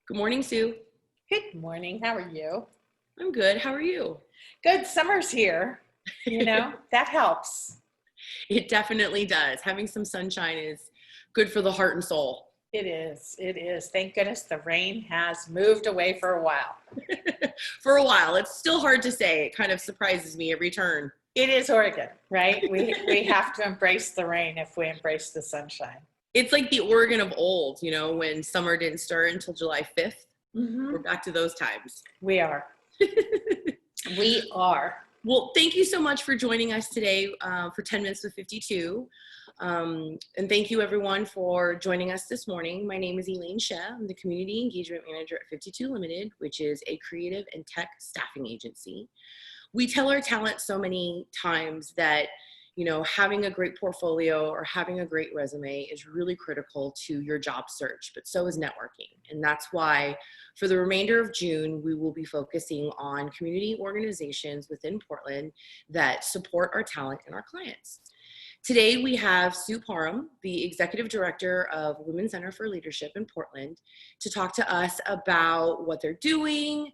Good morning, Sue. Good morning. How are you? I'm good. How are you? Good. Summer's here. That helps. It definitely does. Having some sunshine is good for the heart and soul. It is. It is. Thank goodness the rain has moved away for a while. For a while. It's still hard to say. It kind of surprises me every turn. It is Oregon, right? We have to embrace the rain if we embrace the sunshine. It's like the Oregon of old, when summer didn't start until July 5th. Mm-hmm. We're back to those times. We are. We are. Well, thank you so much for joining us today for 10 Minutes with 52. And thank you everyone for joining us this morning. My name is Elaine Sheh. I'm the Community Engagement Manager at 52 Limited, which is a creative and tech staffing agency. We tell our talent so many times that, having a great portfolio or having a great resume is really critical to your job search, but so is networking. And that's why for the remainder of June, we will be focusing on community organizations within Portland that support our talent and our clients. Today, we have Sue Parham, the Executive Director of Women's Center for Leadership in Portland, to talk to us about what they're doing,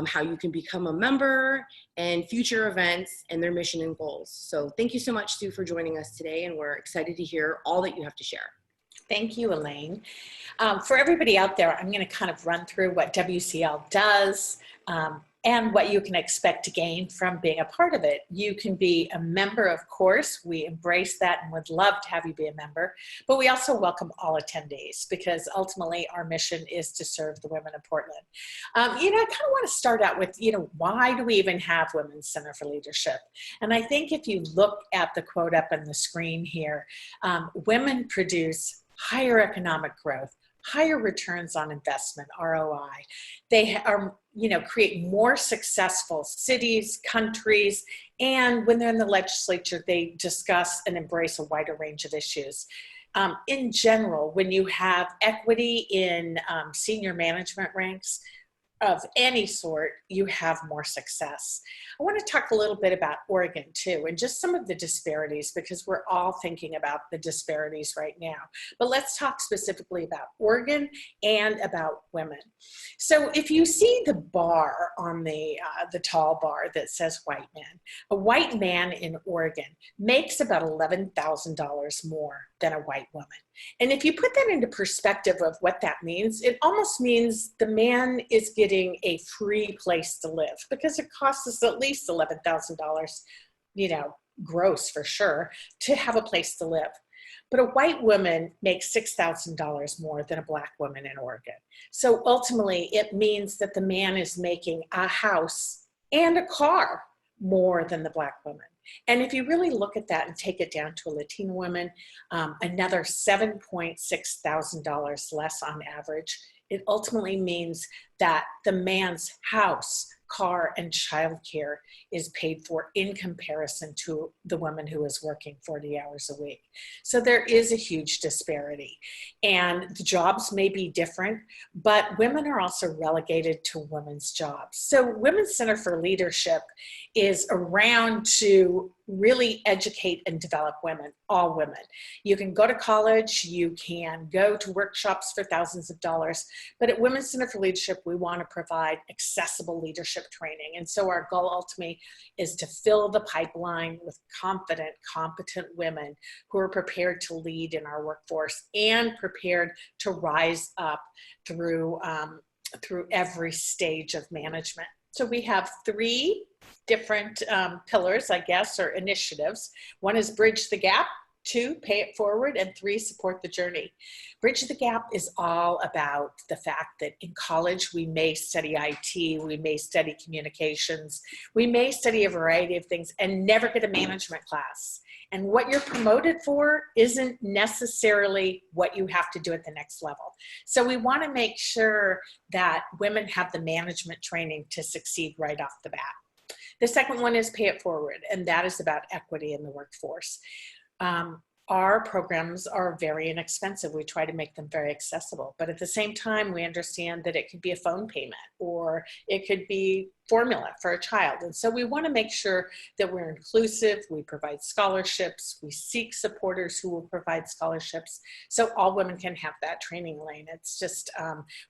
how you can become a member, and future events and their mission and goals. So thank you so much, Sue, for joining us today, and we're excited to hear all that you have to share. Thank you, Elaine. For everybody out there, I'm going to kind of run through what WCL does, and what you can expect to gain from being a part of it. You can be a member, of course. We embrace that and would love to have you be a member, but we also welcome all attendees because ultimately our mission is to serve the women of Portland. I kind of want to start out with, why do we even have Women's Center for Leadership? And I think if you look at the quote up on the screen here, women produce higher economic growth, higher returns on investment, ROI. They are, create more successful cities, countries, and when they're in the legislature, they discuss and embrace a wider range of issues. In general, when you have equity in senior management ranks of any sort, you have more success. I want to talk a little bit about Oregon too, and just some of the disparities because we're all thinking about the disparities right now. But let's talk specifically about Oregon and about women. So if you see the bar on the tall bar that says white man, a white man in Oregon makes about $11,000 more than a white woman. And if you put that into perspective of what that means, it almost means the man is getting a free place to live because it costs us at least $11,000, gross for sure, to have a place to live. But a white woman makes $6,000 more than a black woman in Oregon. So ultimately, it means that the man is making a house and a car more than the black woman. And if you really look at that and take it down to a Latina woman, another $7,600 less on average, it ultimately means that the man's house, car, and childcare is paid for in comparison to the woman who is working 40 hours a week. So there is a huge disparity. And the jobs may be different, but women are also relegated to women's jobs. So Women's Center for Leadership is around to really educate and develop women, all women. You can go to college, you can go to workshops for thousands of dollars, but at Women's Center for Leadership, we want to provide accessible leadership training. And so our goal ultimately is to fill the pipeline with confident, competent women who are prepared to lead in our workforce and prepared to rise up through every stage of management. So we have three different pillars, I guess, or initiatives. One is Bridge the Gap, 2, Pay It Forward, and 3, Support the Journey. Bridge the Gap is all about the fact that in college, we may study IT, we may study communications, we may study a variety of things and never get a management class. And what you're promoted for isn't necessarily what you have to do at the next level. So we want to make sure that women have the management training to succeed right off the bat. The second one is Pay It Forward, and that is about equity in the workforce. our programs are very inexpensive. We try to make them very accessible, but at the same time, we understand that it could be a phone payment or it could be formula for a child. And so we want to make sure that we're inclusive. We provide scholarships. We seek supporters who will provide scholarships so all women can have that training lane. It's just,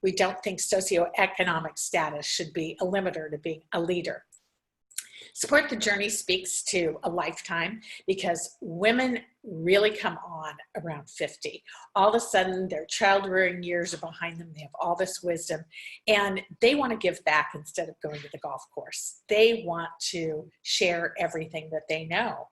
we don't think socioeconomic status should be a limiter to being a leader. Support the Journey speaks to a lifetime because women really come on around 50. All of a sudden, their child-rearing years are behind them. They have all this wisdom, and they want to give back instead of going to the golf course. They want to share everything that they know.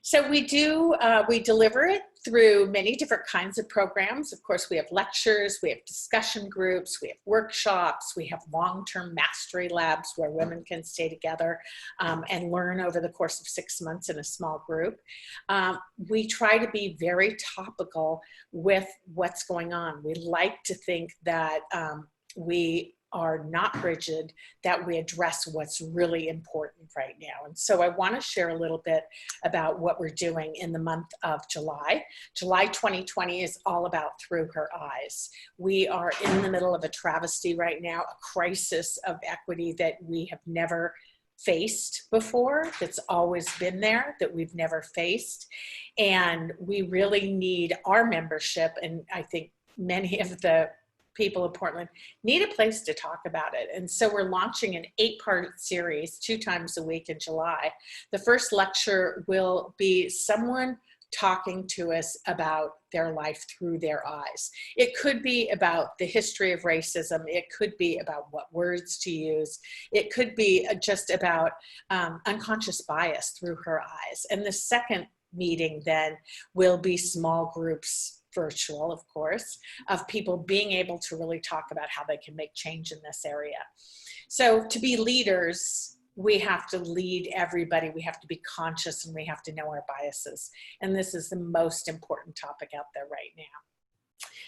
So we deliver it through many different kinds of programs. Of course, we have lectures, we have discussion groups, we have workshops, we have long-term mastery labs where women can stay together and learn over the course of 6 months in a small group. We try to be very topical with what's going on. We like to think that we are not rigid, that we address what's really important right now. And so I want to share a little bit about what we're doing in the month of July. July 2020 is all about Through Her Eyes. We are in the middle of a travesty right now, a crisis of equity that we have never faced before, that's always been there, that we've never faced. And we really need our membership, and I think many of the people of Portland need a place to talk about it. And so we're launching an 8-part series 2 times a week in July. The first lecture will be someone talking to us about their life through their eyes. It could be about the history of racism. It could be about what words to use. It could be just about unconscious bias through her eyes. And the second meeting then will be small groups, virtual, of course, of people being able to really talk about how they can make change in this area. So to be leaders, we have to lead everybody. We have to be conscious and we have to know our biases. And this is the most important topic out there right now.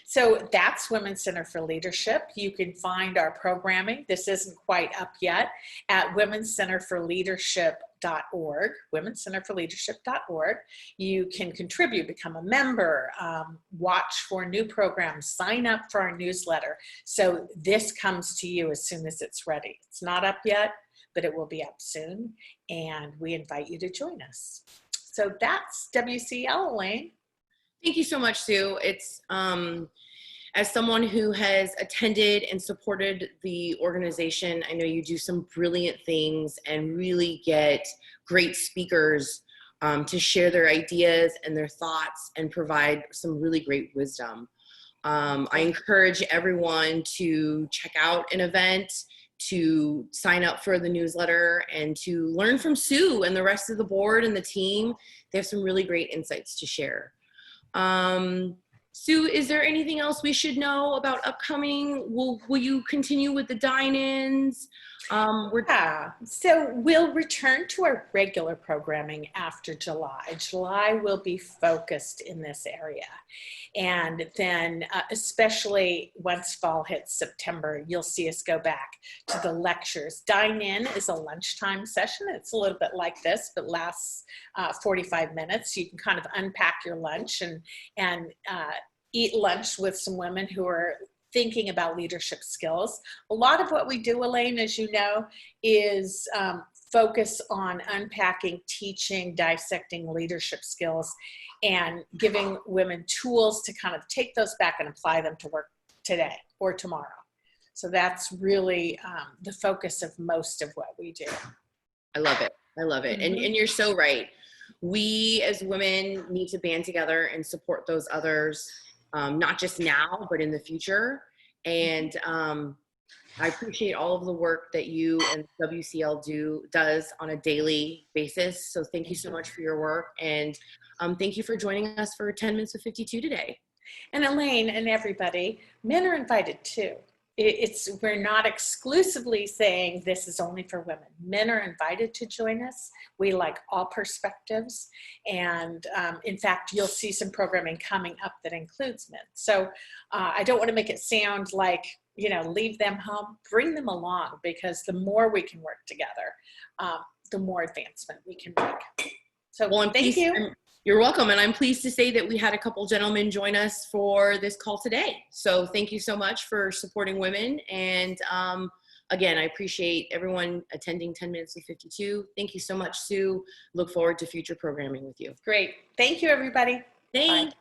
So that's Women's Center for Leadership. You can find our programming. This isn't quite up yet at womenscenterforleadership.org, womenscenterforleadership.org. You can contribute, become a member, watch for new programs, sign up for our newsletter. So this comes to you as soon as it's ready. It's not up yet, but it will be up soon. And we invite you to join us. So that's WCL, Elaine. Thank you so much, Sue. It's as someone who has attended and supported the organization, I know you do some brilliant things and really get great speakers to share their ideas and their thoughts and provide some really great wisdom. I encourage everyone to check out an event, to sign up for the newsletter, and to learn from Sue and the rest of the board and the team. They have some really great insights to share. Sue, is there anything else we should know about upcoming? Will you continue with the dine-ins? So we'll return to our regular programming after July. July will be focused in this area. And then especially once fall hits September, you'll see us go back to the lectures. Dine-in is a lunchtime session. It's a little bit like this, but lasts 45 minutes. You can kind of unpack your lunch and eat lunch with some women who are thinking about leadership skills. A lot of what we do, Elaine, as you know, is focus on unpacking, teaching, dissecting leadership skills, and giving women tools to kind of take those back and apply them to work today or tomorrow. So that's really the focus of most of what we do. I love it. I love it. Mm-hmm. And you're so right. We as women need to band together and support those others, not just now, but in the future. And I appreciate all of the work that you and WCL does on a daily basis. So thank you so much for your work. And thank you for joining us for 10 Minutes with 52 today. And Elaine and everybody, men are invited too. We're not exclusively saying this is only for women. Men are invited to join us. We like all perspectives. And in fact, you'll see some programming coming up that includes men. So I don't want to make it sound like, leave them home. Bring them along, because the more we can work together, the more advancement we can make. So well, thank you. You're welcome. And I'm pleased to say that we had a couple gentlemen join us for this call today. So thank you so much for supporting women. And again, I appreciate everyone attending 10 Minutes with 52. Thank you so much, Sue. Look forward to future programming with you. Great. Thank you, everybody. Thanks. Bye.